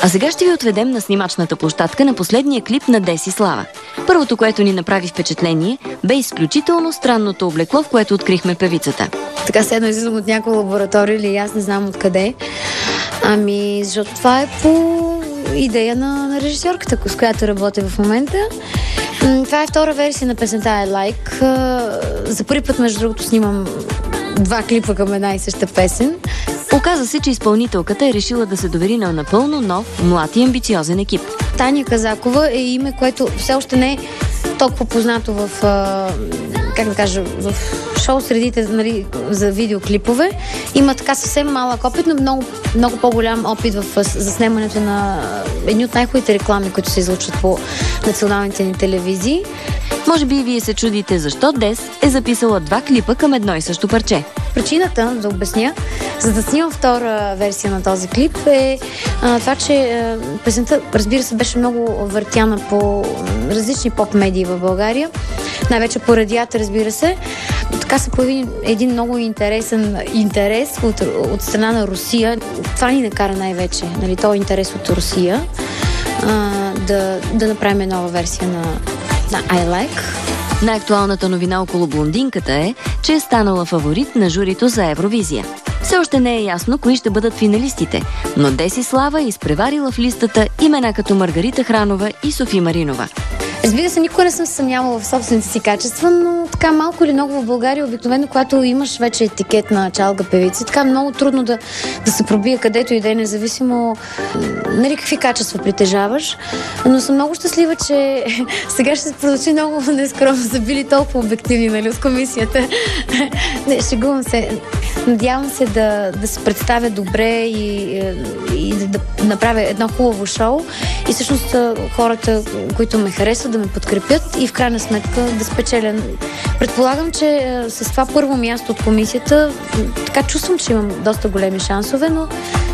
А сега ще ви отведем на снимачната площадка на последния клип на Деси Слава. Първото, което ни направи впечатление, бе изключително странното облекло, в което открихме певицата. Така седно излизам от някаква лаборатория или аз не знам откъде. Защото това е по идея на режисьорката, с която работя в момента. Това е втора версия на песента I Like. За първи път, между другото, снимам 2 клипа към една и съща песен. Оказа се, че изпълнителката е решила да се довери на напълно нов, млад и амбициозен екип. Таня Казакова е име, което все още не е толкова познато в, в шоу средите, нали, за видеоклипове. Има така съвсем малък опит, но много по-голям опит в заснемането на едни от най-хубавите реклами, които се излъчват по националните ни телевизии. Може би и вие се чудите защо Дес е записала 2 клипа към едно и също парче. Причината, да обясня, за да снимам втора версия на този клип е това, че песента, разбира се, беше много въртяна по различни поп-медии в България. Най-вече по радията, разбира се. Така се появи един много интересен интерес от страна на Русия. Това ни накара най-вече, нали, този интерес от Русия, да направим нова версия на I Like. Най-актуалната новина около блондинката е, че е станала фаворит на журито за Евровизия. Все още не е ясно кои ще бъдат финалистите, но Деси Слава е изпреварила в листата имена като Маргарита Хранова и Софи Маринова. Разбира се, никога не съм се съмнявала в собствените си качества, но така малко или много в България, обикновено, когато имаш вече етикет на чалга певици, така много трудно да се пробие където и да е, независимо, нали, какви качества притежаваш. Но съм много щастлива, че сега ще се продължи много нескромно, са били толкова обективни, нали, от комисията. Не, шегувам се. Надявам се да се представя добре и да направя едно хубаво шоу. И всъщност хората, които ме харесват, да ме подкрепят и в крайна сметка да спечеля. Предполагам, че с това първо място от комисията, така чувствам, че имам доста големи шансове, но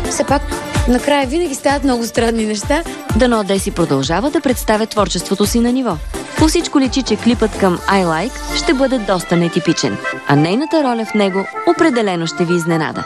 все пак накрая винаги стават много странни неща. Дано Деси продължава да представя творчеството си на ниво. По всичко личи, че клипът към I Like ще бъде доста нетипичен, а нейната роля в него определено ще ви изненада.